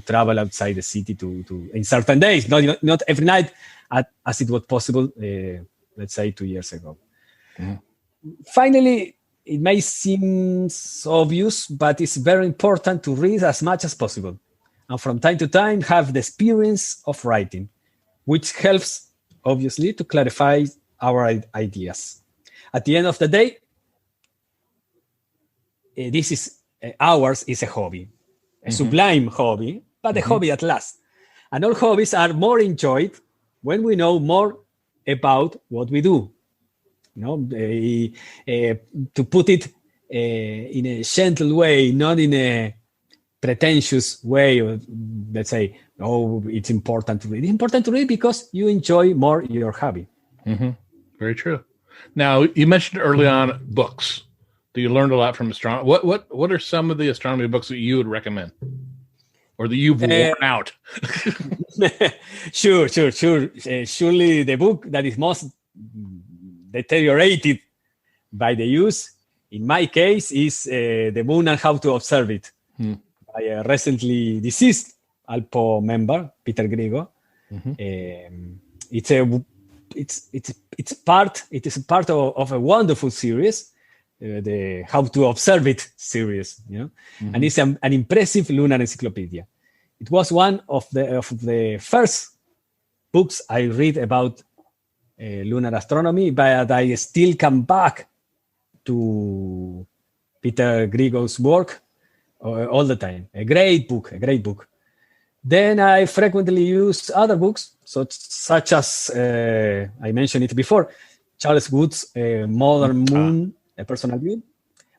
[SPEAKER 4] travel outside the city to in certain days, not every night, as it was possible. Let's say 2 years ago. Finally, it may seem obvious, but it's very important to read as much as possible, and from time to time have the experience of writing, which helps, obviously, to clarify our ideas. At the end of the day, ours is a hobby, a sublime hobby, but a hobby at last. And all hobbies are more enjoyed when we know more about what we do. To put it in a gentle way, not in a pretentious way, or let's say, it's important to read. It's important to read because you enjoy more your hobby.
[SPEAKER 3] Very true. Now, you mentioned early on books that you learned a lot from astronomy. What are some of the astronomy books that you would recommend, or that you've worn out? Sure.
[SPEAKER 4] Surely the book that is most deteriorated by the use, in my case, is The Moon and How to Observe It, by a recently deceased ALPO member, Peter Grigo. It is part of a wonderful series, the How to Observe It series, and it's an impressive lunar encyclopedia. It was one of the first books I read about lunar astronomy, but I still come back to Peter Grigo's work all the time. A great book. Then I frequently use other books, such as, I mentioned it before, Charles Wood's Modern Moon, A Personal View.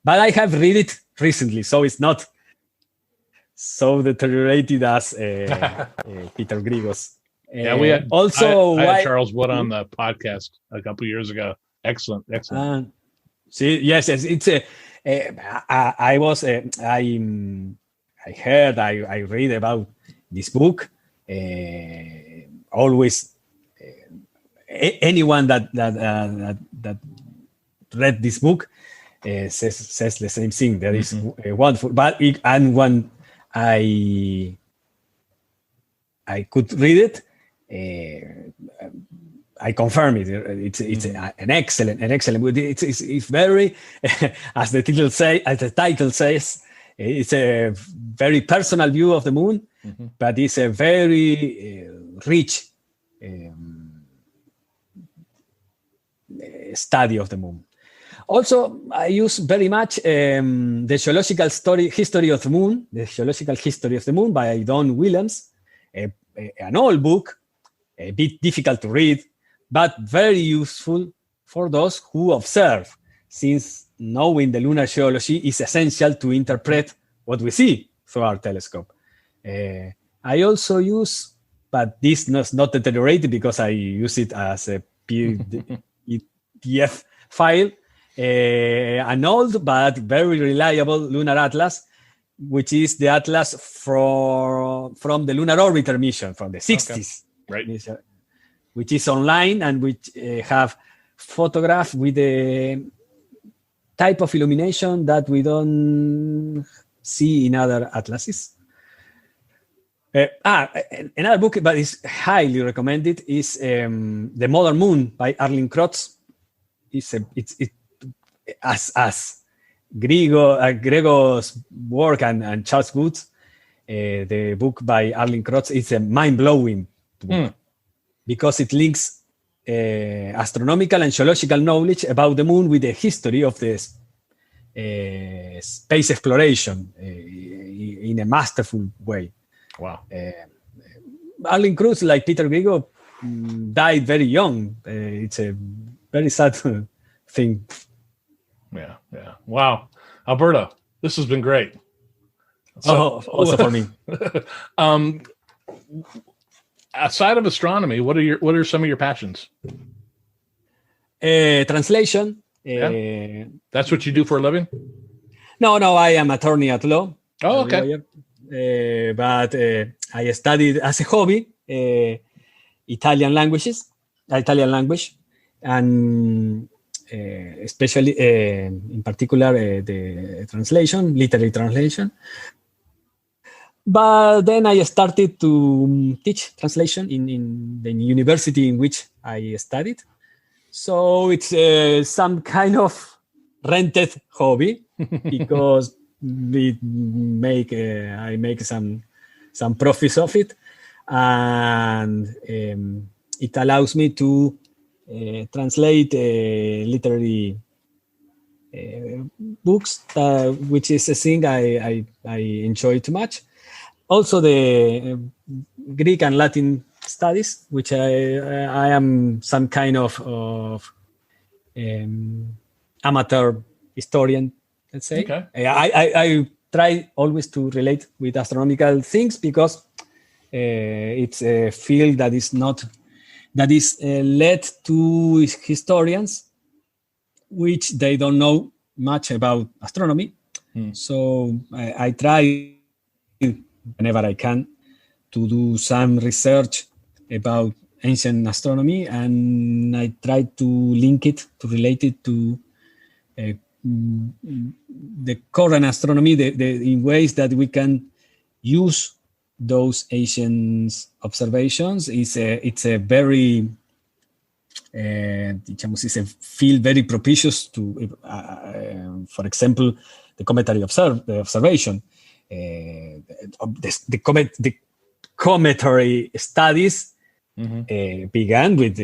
[SPEAKER 4] But I have read it recently, so it's not so deteriorated as Peter Grigo's.
[SPEAKER 3] Yeah, we had also. I had Charles Wood on the podcast a couple years ago. Excellent.
[SPEAKER 4] Yes, it's I read about this book. Always, anyone that read this book says the same thing. That is wonderful. But when I could read it, I confirm it. It's an excellent book. It's very, as the title says, it's a very personal view of the moon, but it's a very rich study of the moon. Also, I use very much the geological history of the moon, the geological history of the moon by Don Williams, an old book, a bit difficult to read, but very useful for those who observe, since knowing the lunar geology is essential to interpret what we see through our telescope. I also use, but this is not deteriorated because I use it as a PDF file, an old but very reliable lunar atlas, which is the atlas from the Lunar Orbiter mission from the 60s.
[SPEAKER 3] Right.
[SPEAKER 4] Which is online and which have photographed with a type of illumination that we don't see in other atlases. Another book, but is highly recommended, is The Modern Moon by Arlene Krotz. As Grigo's work and Charles Wood's, the book by Arlene Krotz is a mind-blowing book because it links astronomical and geological knowledge about the moon with the history of the space exploration in a masterful way.
[SPEAKER 3] Wow.
[SPEAKER 4] Arlen Cruz, like Peter Vigo, died very young. It's a very sad thing.
[SPEAKER 3] Yeah. Wow. Alberto, this has been great. So,
[SPEAKER 4] also for me.
[SPEAKER 3] Outside of astronomy, what are some of your passions?
[SPEAKER 4] Translation.
[SPEAKER 3] That's what you do for a living?
[SPEAKER 4] No, I am attorney at law.
[SPEAKER 3] Oh, okay.
[SPEAKER 4] Lawyer. But I studied as a hobby Italian language, and especially in particular the translation, literary translation. But then I started to teach translation in the university in which I studied. So it's some kind of rented hobby because I make some profits of it, and it allows me to translate literary books, which is a thing I enjoy too much. Also the Greek and Latin studies, which I am some kind of amateur historian, let's say.
[SPEAKER 3] Okay.
[SPEAKER 4] I try always to relate with astronomical things because it's a field that is led to historians, which they don't know much about astronomy. So I try whenever I can to do some research about ancient astronomy, and I try to relate it to the current astronomy, in ways that we can use those ancient observations. It's a very it's a field very propitious to, for example, the cometary observation. The cometary studies began with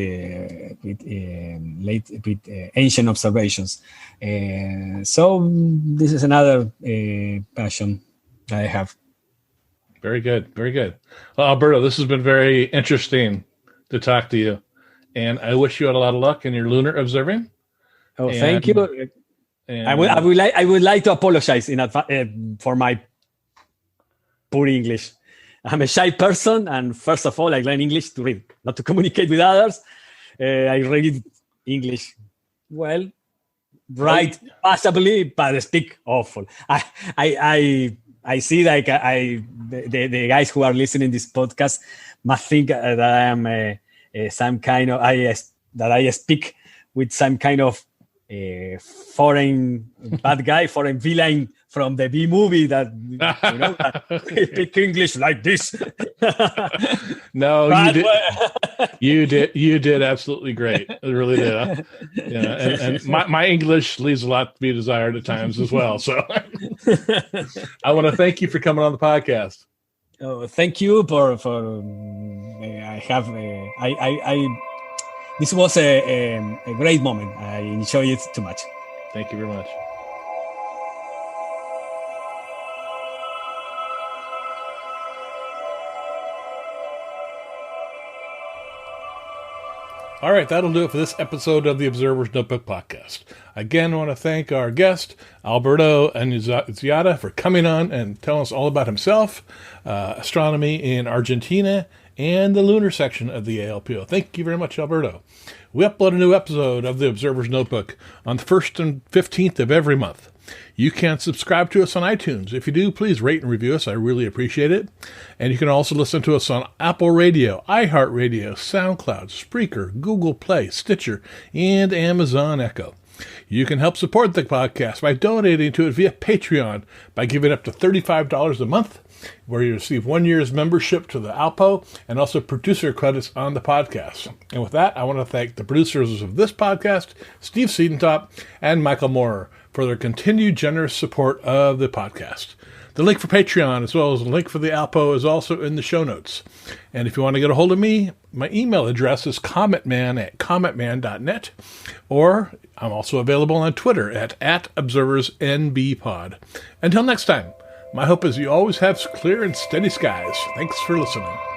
[SPEAKER 4] ancient observations. So this is another passion that I have.
[SPEAKER 3] Very good. Well, Alberto, this has been very interesting to talk to you, and I wish you had a lot of luck in your lunar observing.
[SPEAKER 4] Oh, thank you. And I would like to apologize for my poor English. I'm a shy person, and first of all, I learn English to read, not to communicate with others. I read English well, write passably, but speak awful. I see like the guys who are listening to this podcast must think that I am some kind of that I speak with some kind of foreign bad guy, foreign villain from the B movie that speak English like this.
[SPEAKER 3] No, you did absolutely great. It really did. And my English leaves a lot to be desired at times as well. So I want to thank you for coming on the podcast.
[SPEAKER 4] Oh, thank you for this was a great moment. I enjoyed it too much.
[SPEAKER 3] Thank you very much. All right, that'll do it for this episode of the Observer's Notebook podcast. Again, I want to thank our guest, Alberto Anunziato, for coming on and telling us all about himself, astronomy in Argentina, and the lunar section of the ALPO. Thank you very much, Alberto. We upload a new episode of the Observer's Notebook on the 1st and 15th of every month. You can subscribe to us on iTunes. If you do, please rate and review us. I really appreciate it. And you can also listen to us on Apple Radio, iHeartRadio, Soundcloud, Spreaker, Google Play, Stitcher, and Amazon Echo. You can help support the podcast by donating to it via Patreon by giving up to $35 a month, where you receive 1 year's membership to the ALPO and also producer credits on the podcast. And with that, I want to thank the producers of this podcast, Steve Siedentop and Michael Moyer, for their continued generous support of the podcast. The link for Patreon, as well as the link for the ALPO, is also in the show notes. And if you want to get a hold of me, my email address is commentman@commentman.net, or I'm also available on Twitter at observersnbpod. Until next time, My hope is you always have clear and steady skies. Thanks for listening.